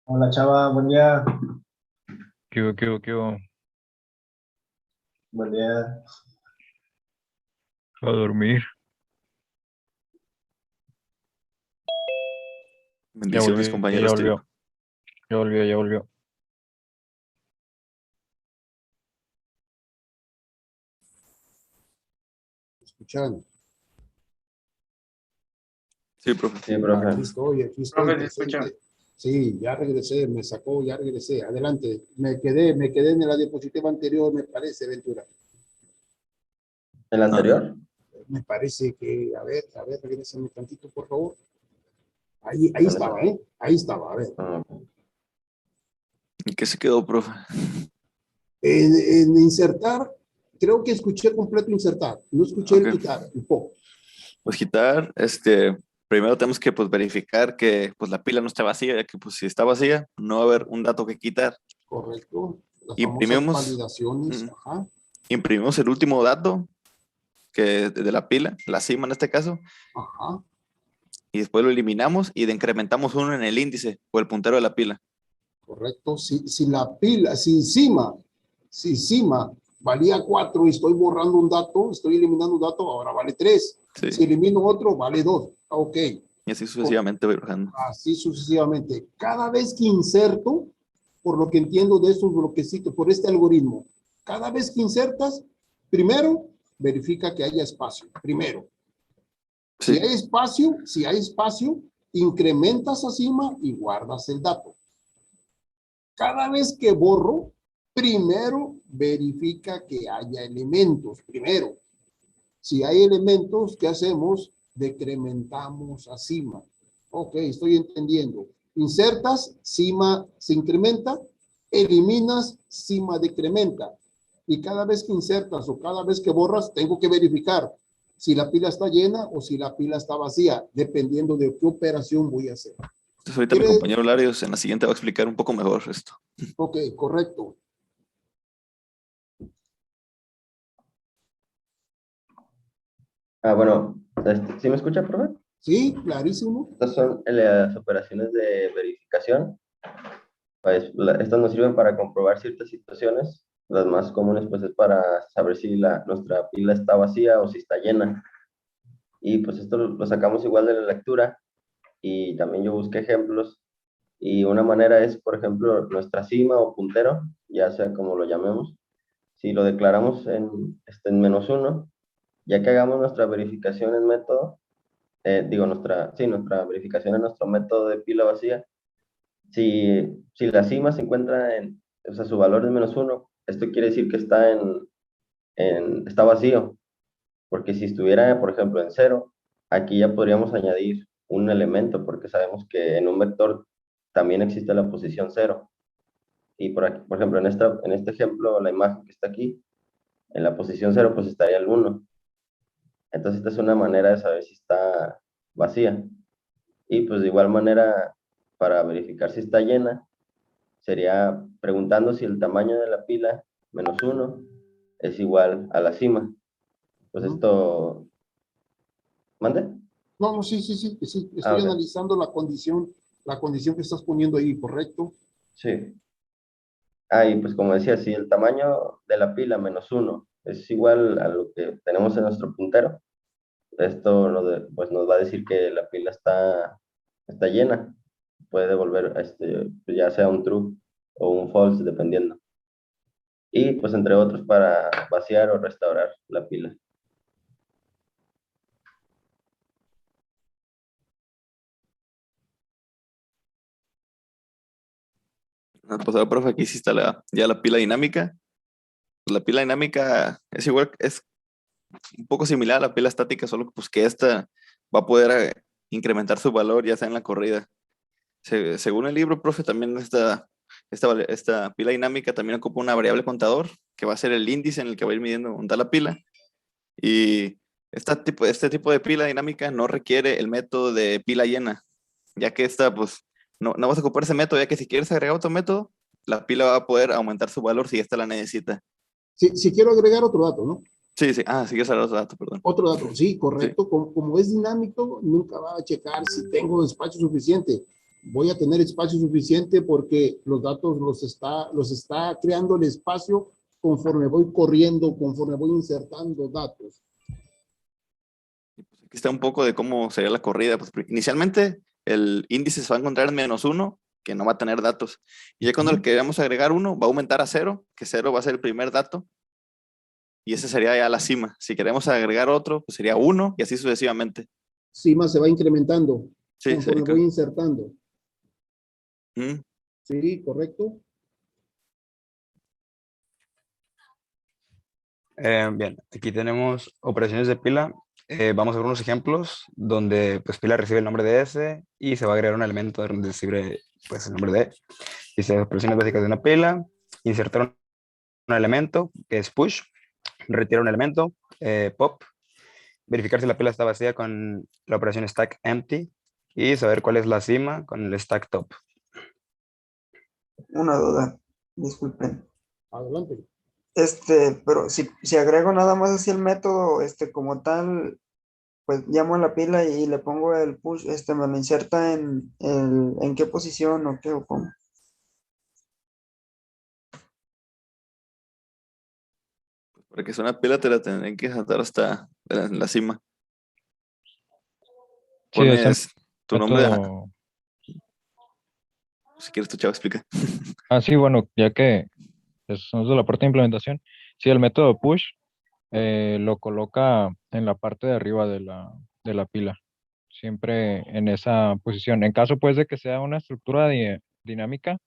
Hola, chava, buen día. ¿Qué hubo? Buen día. A dormir. Bendiciones, compañeros. Ya volvió. ¿Escuchan? Sí, profe. Sí, profe. Aquí estoy Profe, ¿se escucha? presente. Sí, ya regresé, me sacó, ya regresé. Adelante. Me quedé en la diapositiva anterior, me parece, Ventura. ¿El anterior? Me parece que, a ver, regrésame tantito, por favor. Ahí estaba, ¿eh? Ahí estaba, a ver. ¿Y qué se quedó, profe? En insertar, creo que escuché completo insertar. No escuché el Ok. quitar, un poco. Pues quitar, primero tenemos que pues verificar que pues la pila no esté vacía, ya que pues si está vacía no va a haber un dato que quitar. Correcto. Las famosas Imprimimos, validaciones. Ajá. imprimimos el último dato que de la pila, la cima en este caso, Ajá. y después lo eliminamos y incrementamos uno en el índice o el puntero de la pila. Correcto. Si la pila, si cima valía 4 y estoy borrando un dato, estoy eliminando un dato, ahora vale 3. Sí. Si elimino otro, vale 2. Ok. Y así sucesivamente voy bajando. Así sucesivamente. Cada vez que inserto, por lo que entiendo de esos bloquecitos, por este algoritmo, cada vez que insertas, primero, verifica que haya espacio. Primero. Sí. Si hay espacio, incrementas a cima y guardas el dato. Cada vez que borro, primero verifica que haya elementos. Primero, si hay elementos, ¿qué hacemos? Decrementamos a cima. Ok, estoy entendiendo. Insertas, cima se incrementa, eliminas, cima decrementa. Y cada vez que insertas o cada vez que borras, tengo que verificar si la pila está llena o si la pila está vacía, dependiendo de qué operación voy a hacer. Entonces ahorita mi compañero Larios en la siguiente va a explicar un poco mejor esto. Ok, correcto. Bueno, ¿sí me escucha, profe? Sí, clarísimo. Estas son las operaciones de verificación. Pues, estas nos sirven para comprobar ciertas situaciones. Las más comunes pues es para saber si nuestra pila está vacía o si está llena. Y pues esto lo sacamos igual de la lectura y también yo busqué ejemplos. Y una manera es, por ejemplo, nuestra cima o puntero, ya sea como lo llamemos. Si lo declaramos en -1, ya que hagamos nuestra verificación en método, nuestra verificación en nuestro método de pila vacía, si la cima se encuentra o sea, su valor es -1, esto quiere decir que está vacío, porque si estuviera, por ejemplo, en 0, aquí ya podríamos añadir un elemento, porque sabemos que en un vector también existe la posición 0. Y por aquí, por ejemplo, en este ejemplo, la imagen que está aquí, en la posición 0, pues estaría el 1. Entonces, esta es una manera de saber si está vacía. Y pues de igual manera, para verificar si está llena, sería preguntando si el tamaño de la pila -1 es igual a la cima. Pues esto... ¿Mande? No, sí. Estoy Ok. analizando la condición que estás poniendo ahí, ¿correcto? Sí. Y pues como decía, si el tamaño de la pila -1 es igual a lo que tenemos en nuestro puntero, esto pues nos va a decir que la pila está llena. Puede devolver pues ya sea un true o un false, dependiendo. Y pues entre otros para vaciar o restaurar la pila. Pues ahora, profe, aquí sí está ya la pila dinámica. Pues, la pila dinámica es igual, es un poco similar a la pila estática, solo pues que esta va a poder incrementar su valor ya sea en la corrida. Según el libro, profe, también esta pila dinámica también ocupa una variable contador, que va a ser el índice en el que va a ir midiendo dónde está la pila. Y este tipo de pila dinámica no requiere el método de pila llena, ya que esta, pues, no vas a ocupar ese método, ya que si quieres agregar otro método, la pila va a poder aumentar su valor si esta la necesita. Si quiero agregar otro dato, ¿no? Sí, sí. Ah, sí, quieres agregar otro dato, perdón. Otro dato, sí, Sí. correcto. Como es dinámico, nunca va a checar si tengo espacio suficiente. Voy a tener espacio suficiente porque los datos los está creando el espacio conforme voy corriendo, conforme voy insertando datos. Aquí está un poco de cómo sería la corrida. Pues, inicialmente, el índice se va a encontrar en -1, que no va a tener datos. Y ya cuando le queramos agregar 1, va a aumentar a 0, que 0 va a ser el primer dato. Y ese sería ya la cima. Si queremos agregar otro, pues sería 1 y así sucesivamente. Cima se va incrementando Sí, conforme voy insertando. Mm. Sí, correcto. Bien, aquí tenemos operaciones de pila. Vamos a ver unos ejemplos donde pues pila recibe el nombre de S y se va a agregar un elemento donde recibe pues el nombre de E. Dice operaciones básicas de una pila, insertar un elemento que es push, retirar un elemento, pop, verificar si la pila está vacía con la operación stack empty y saber cuál es la cima con el stack top. Una duda, disculpen. Adelante. Pero si agrego nada más así el método, como tal, pues llamo a la pila y le pongo el push, me lo inserta en qué posición o qué o cómo. Para que sea una pila te la tendrán que saltar hasta la cima. Sí, es el Pones tu nombre. método. Si quieres, tu chavo explica. Sí, bueno, ya que somos de la parte de implementación, sí, el método push lo coloca en la parte de arriba de la pila, siempre en esa posición. En caso, pues, de que sea una estructura dinámica,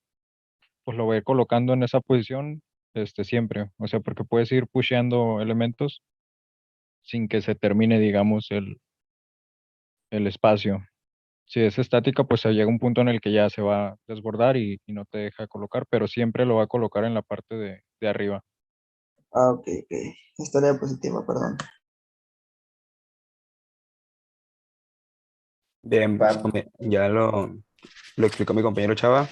pues lo voy a ir colocando en esa posición, siempre. O sea, porque puedes ir pusheando elementos sin que se termine, digamos, el espacio. Si es estática, pues llega un punto en el que ya se va a desbordar y no te deja colocar, pero siempre lo va a colocar en la parte de arriba. Ok, ok. Estaría positiva, perdón. Bien, Va. ya lo explicó mi compañero Chava.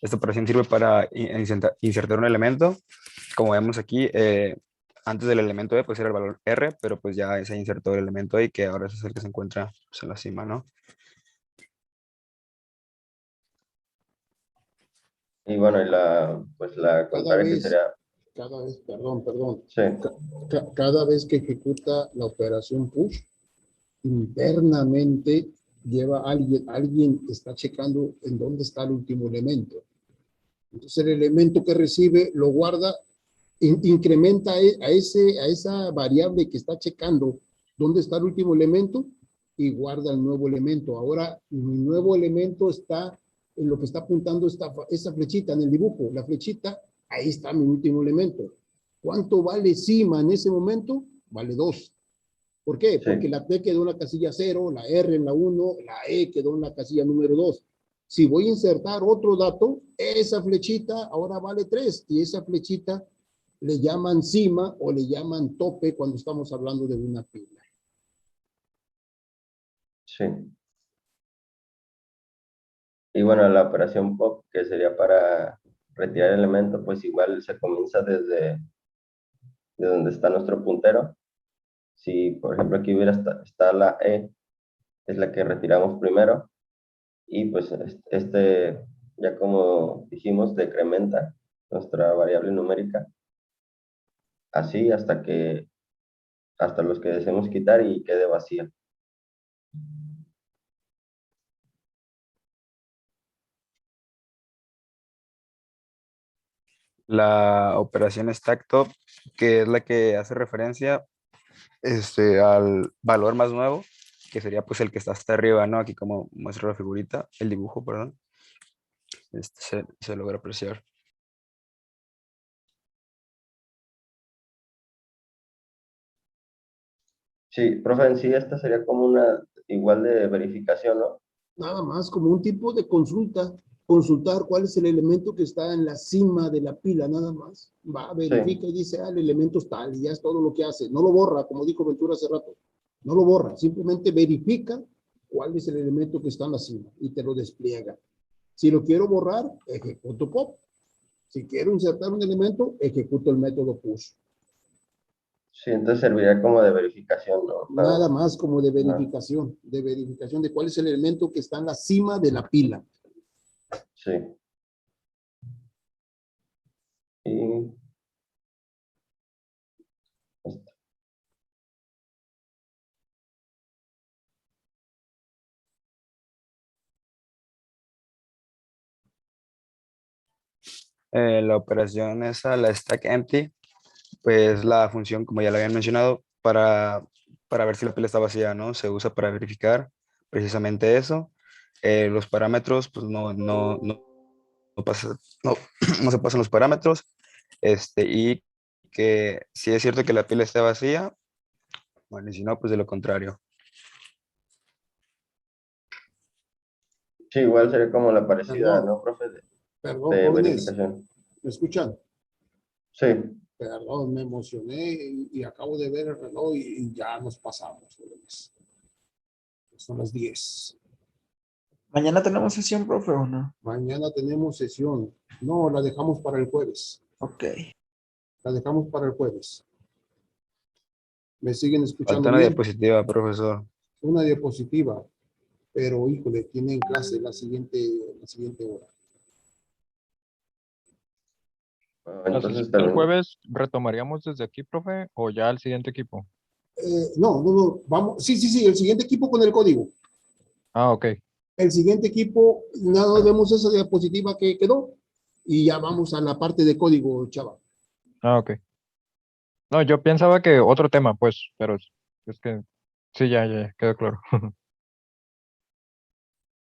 Esta operación sirve para insertar un elemento. Como vemos aquí, antes del elemento E, pues era el valor R, pero pues ya se insertó el elemento E, que ahora es el que se encuentra pues, en la cima, ¿no? Y bueno, pues la contraria que sería, Perdón. sí, Cada vez que ejecuta la operación push, internamente lleva alguien está checando en dónde está el último elemento. Entonces el elemento que recibe lo guarda, incrementa a esa variable que está checando dónde está el último elemento y guarda el nuevo elemento. Ahora mi nuevo elemento está en lo que está apuntando esa flechita en el dibujo. La flechita, ahí está mi último elemento. ¿Cuánto vale cima en ese momento? Vale 2. ¿Por qué? sí. Porque la T quedó en la casilla 0, la R en la 1, la E quedó en la casilla número 2. Si voy a insertar otro dato, esa flechita ahora vale 3 y esa flechita le llaman cima o le llaman tope cuando estamos hablando de una pila. Sí. Y bueno, la operación pop, que sería para retirar el elemento, pues igual se comienza de donde está nuestro puntero. Si, por ejemplo, aquí está la E, es la que retiramos primero. Y pues ya como dijimos, decrementa nuestra variable numérica. Así hasta los que deseemos quitar y quede vacía. La operación stack top, que es la que hace referencia al valor más nuevo, que sería pues el que está hasta arriba, ¿no? Aquí como muestra la figurita, el dibujo, perdón. Se logra apreciar. Sí, profe, en sí esta sería como una igual de verificación, ¿no? Nada más como un tipo de consulta consultar cuál es el elemento que está en la cima de la pila, nada más. Va, verifica y dice, el elemento es tal, y ya es todo lo que hace. No lo borra, como dijo Ventura hace rato. No lo borra, simplemente verifica cuál es el elemento que está en la cima y te lo despliega. Si lo quiero borrar, ejecuto pop. Si quiero insertar un elemento, ejecuto el método push. Sí, entonces serviría como de verificación, ¿no? Nada más como de verificación de cuál es el elemento que está en la cima de la pila. Sí. Y La operación esa, la stack empty, pues la función, como ya lo habían mencionado, para ver si la pila está vacía, ¿no? Se usa para verificar precisamente eso. Los parámetros, pues no pasa, no, no se pasan los parámetros. Y que si es cierto que la pila está vacía, bueno, y si no, pues de lo contrario. sí, igual sería como la parecida, Perdón. ¿no, profe? Perdón, De jóvenes, verificación. ¿me escuchan? Sí. Perdón, me emocioné y acabo de ver el reloj y ya nos pasamos, jóvenes. Son las 10. ¿Mañana tenemos sesión, profe, o no? Mañana tenemos sesión. No, la dejamos para el jueves. Ok. La dejamos para el jueves. ¿Me siguen escuchando Falta una bien? diapositiva, profesor. Una diapositiva. Pero, híjole, tienen clase la siguiente hora. Entonces El también. jueves retomaríamos desde aquí, profe, o ya al siguiente equipo. No, vamos. Sí, el siguiente equipo con el código. Ah, ok. El siguiente equipo, nada, vemos esa diapositiva que quedó y ya vamos a la parte de código, chaval. Ah, ok. No, yo pensaba que otro tema, pues, pero es que sí, ya quedó claro.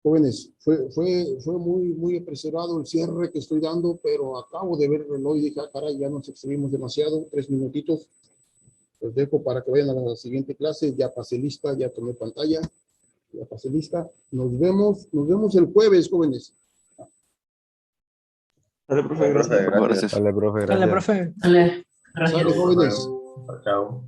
Jóvenes, fue muy apresurado el cierre que estoy dando, pero acabo de ver el reloj y dije, caray, ya nos excedimos demasiado, 3 minutitos. Los dejo para que vayan a la siguiente clase. Ya pasé lista, ya tomé pantalla, ya pasé lista. Nos vemos el jueves, jóvenes. Dale, profe, Profe, gracias. gracias. Dale, profe, Dale, gracias. profe. Dale. Gracias. Sale, jóvenes. Chao.